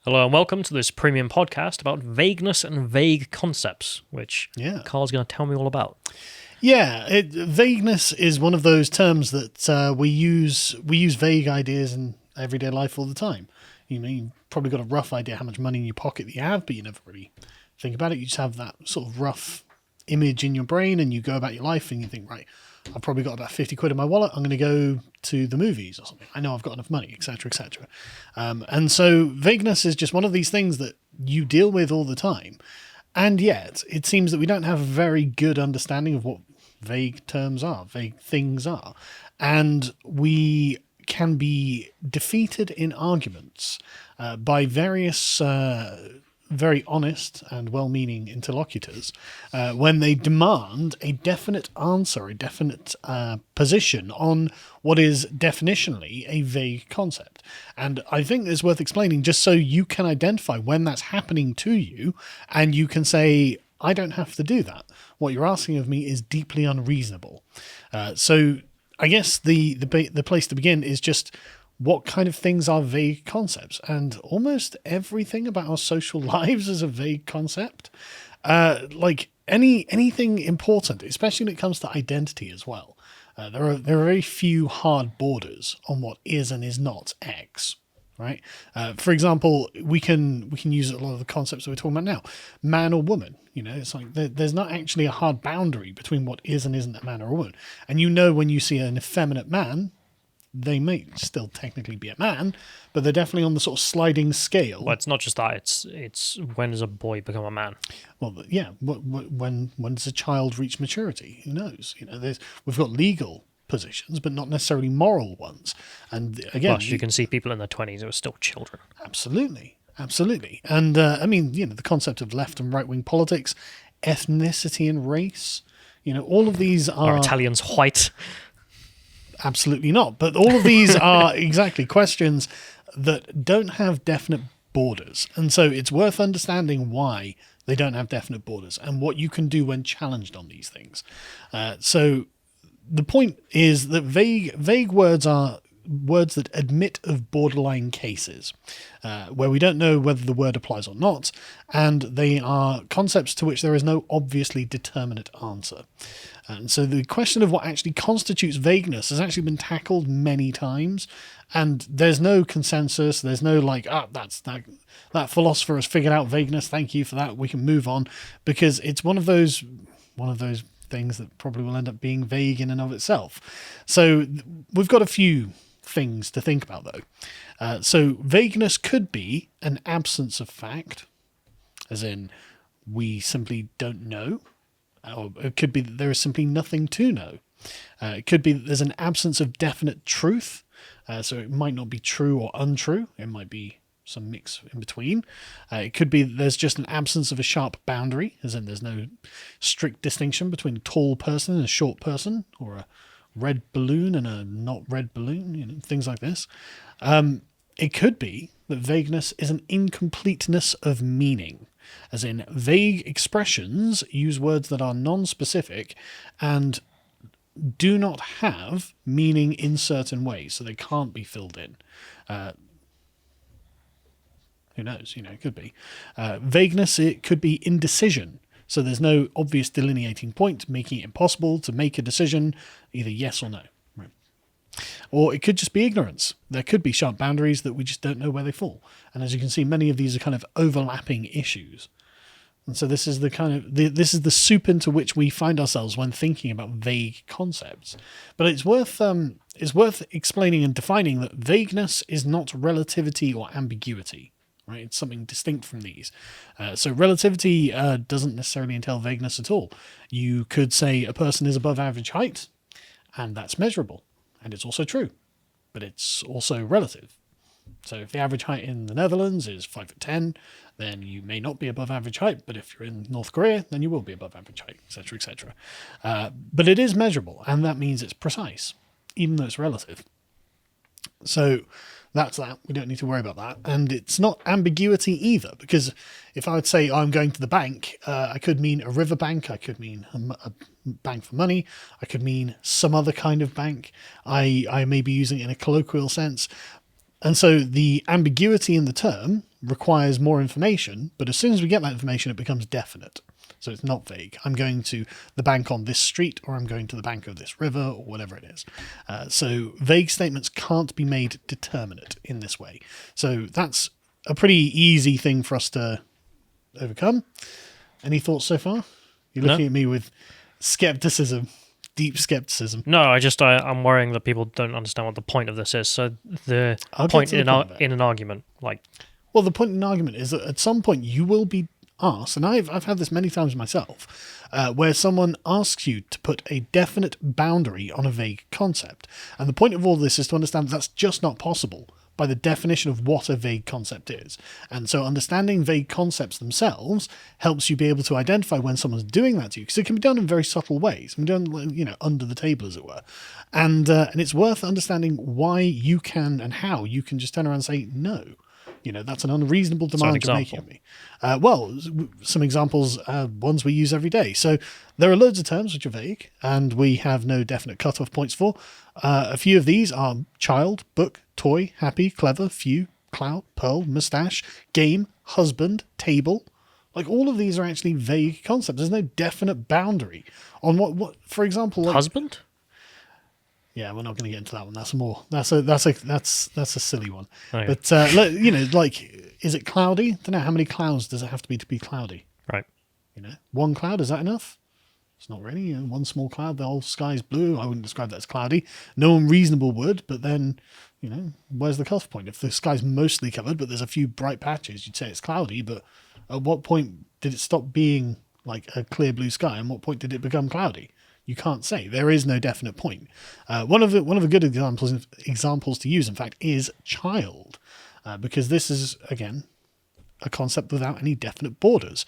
Hello and welcome to this premium podcast about vagueness and vague concepts, which Carl's going to tell me all about. Yeah, vagueness is one of those terms that we use vague ideas in everyday life all the time. You've probably got a rough idea how much money in your pocket that you have, but you never really think about it. You just have that sort of rough image in your brain, and you go about your life, and you think, right, I've probably got about 50 quid in my wallet. I'm going to go to the movies or something. I know I've got enough money, etc., etc. And so vagueness is just one of these things that you deal with all the time. And yet, it seems that we don't have a very good understanding of what vague terms are, vague things are. And we can be defeated in arguments by various very honest and well-meaning interlocutors when they demand a definite answer, a definite position on what is definitionally a vague concept. And I think it's worth explaining just so you can identify when that's happening to you, and you can say, I don't have to do that. What you're asking of me is deeply unreasonable. So I guess the place to begin is just what kind of things are vague concepts? And almost everything about our social lives is a vague concept. Like anything important, especially when it comes to identity as well. There are very few hard borders on what is and is not X. Right. For example, we can use a lot of the concepts that we're talking about now. Man or woman. It's like there's not actually a hard boundary between what is and isn't a man or a woman. And when you see an effeminate man, they may still technically be a man, but they're definitely on the sort of sliding scale. Well, it's not just that. It's when does a boy become a man? Well, yeah. When does a child reach maturity? Who knows? We've got legal positions, but not necessarily moral ones. And again, Plus, you can see people in their 20s who are still children. Absolutely. And the concept of left and right wing politics, ethnicity and race. All of these are Italians white? Absolutely not. But all of these are exactly questions that don't have definite borders. And so it's worth understanding why they don't have definite borders and what you can do when challenged on these things. So the point is that vague words are words that admit of borderline cases, where we don't know whether the word applies or not, and they are concepts to which there is no obviously determinate answer. And so the question of what actually constitutes vagueness has actually been tackled many times, and there's no consensus. There's no that philosopher has figured out vagueness. Thank you for that. We can move on, because it's one of those things that probably will end up being vague in and of itself. So we've got a few things to think about, though. So vagueness could be an absence of fact, as in we simply don't know. Or it could be that there is simply nothing to know. It could be that there's an absence of definite truth. So it might not be true or untrue. It might be some mix in between. It could be that there's just an absence of a sharp boundary, as in there's no strict distinction between a tall person and a short person, or a red balloon and a not red balloon, things like this. It could be that vagueness is an incompleteness of meaning, as in vague expressions use words that are non-specific and do not have meaning in certain ways, so they can't be filled in. Who knows? It could be. Vagueness, it could be indecision. So there's no obvious delineating point, making it impossible to make a decision, either yes or no. Right. Or it could just be ignorance. There could be sharp boundaries that we just don't know where they fall. And as you can see, many of these are kind of overlapping issues. And so this is this is the soup into which we find ourselves when thinking about vague concepts. But it's worth explaining and defining that vagueness is not relativity or ambiguity. Right, it's something distinct from these. So relativity doesn't necessarily entail vagueness at all. You could say a person is above average height, and that's measurable, and it's also true, but it's also relative. So if the average height in the Netherlands is 5'10", then you may not be above average height, but if you're in North Korea, then you will be above average height, etc., etc. But it is measurable, and that means it's precise, even though it's relative. So that's that. We don't need to worry about that. And it's not ambiguity either, because if I would say I'm going to the bank, I could mean a river bank, I could mean a bank for money, I could mean some other kind of bank. I may be using it in a colloquial sense. And so the ambiguity in the term requires more information, but as soon as we get that information, it becomes definite. So it's not vague. I'm going to the bank on this street, or I'm going to the bank of this river, or whatever it is. So vague statements can't be made determinate in this way. So that's a pretty easy thing for us to overcome. Any thoughts so far? You're looking at me with skepticism, deep skepticism. No, I'm worrying that people don't understand what the point of this is. So the point in an argument, like... Well, the point in an argument is that at some point you will be asked, and I've had this many times myself, where someone asks you to put a definite boundary on a vague concept. And the point of all this is to understand that's just not possible by the definition of what a vague concept is. And so understanding vague concepts themselves helps you be able to identify when someone's doing that to you, because it can be done in very subtle ways. It can be done, under the table, as it were. And it's worth understanding why you can and how you can just turn around and say no. That's an unreasonable demand you're making of me. Some examples, ones we use every day. So there are loads of terms which are vague, and we have no definite cutoff points for. A few of these are child, book, toy, happy, clever, few, clout, pearl, moustache, game, husband, table. Like, all of these are actually vague concepts. There's no definite boundary on what for example, like, husband. Yeah, we're not going to get into that one. That's a silly one. Okay. But is it cloudy? I don't know, how many clouds does it have to be cloudy? Right. One cloud, is that enough? It's not really. One small cloud, the whole sky's blue. I wouldn't describe that as cloudy. No one reasonable would, but then, where's the cutoff point? If the sky's mostly covered, but there's a few bright patches, you'd say it's cloudy. But at what point did it stop being like a clear blue sky? And what point did it become cloudy? You can't say. There is no definite point. One of the good examples to use, in fact, is child, because this is, again, a concept without any definite borders.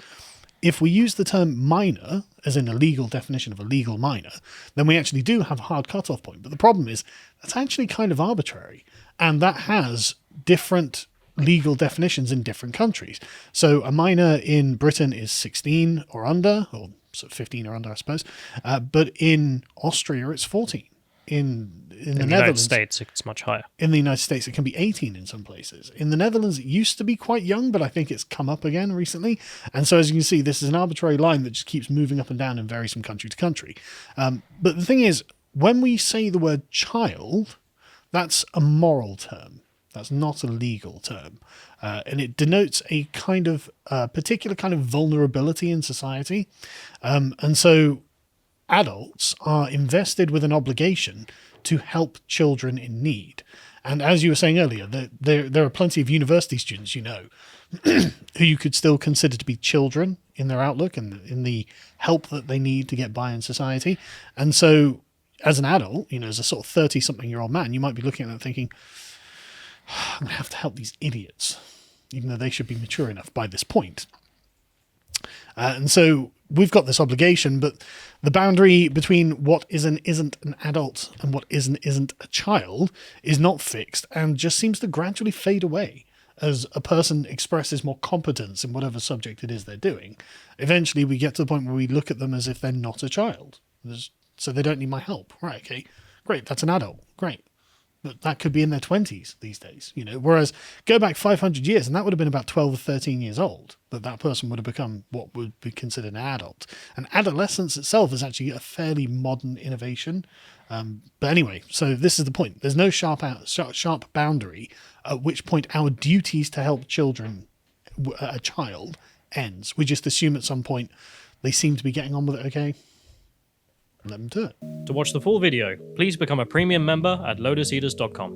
If we use the term minor, as in a legal definition of a legal minor, then we actually do have a hard cutoff point. But the problem is that's actually kind of arbitrary, and that has different legal definitions in different countries. So a minor in Britain is 16 or under, or sort of 15 or under, I suppose. But in Austria, it's 14. In the Netherlands, United States, it's much higher. In the United States, it can be 18 in some places. In the Netherlands, it used to be quite young, but I think it's come up again recently. And so, as you can see, this is an arbitrary line that just keeps moving up and down and varies from country to country. But the thing is, when we say the word child, that's a moral term. That's not a legal term. And it denotes a kind of particular kind of vulnerability in society. And so adults are invested with an obligation to help children in need. And as you were saying earlier, there are plenty of university students, who you could still consider to be children in their outlook and in the help that they need to get by in society. And so as an adult, as a sort of 30-something-year-old man, you might be looking at that thinking, I'm going to have to help these idiots, even though they should be mature enough by this point. And so we've got this obligation, but the boundary between what is and isn't an adult and what is and isn't a child is not fixed and just seems to gradually fade away as a person expresses more competence in whatever subject it is they're doing. Eventually we get to the point where we look at them as if they're not a child. So they don't need my help. Right, okay, great, that's an adult, great. But that could be in their 20s these days, whereas go back 500 years and that would have been about 12 or 13 years old, that person would have become what would be considered an adult. And adolescence itself is actually a fairly modern innovation. But anyway, so this is the point. There's no sharp boundary at which point our duties to help a child ends. We just assume at some point they seem to be getting on with it okay. Let them do it. To watch the full video, please become a premium member at lotuseaters.com.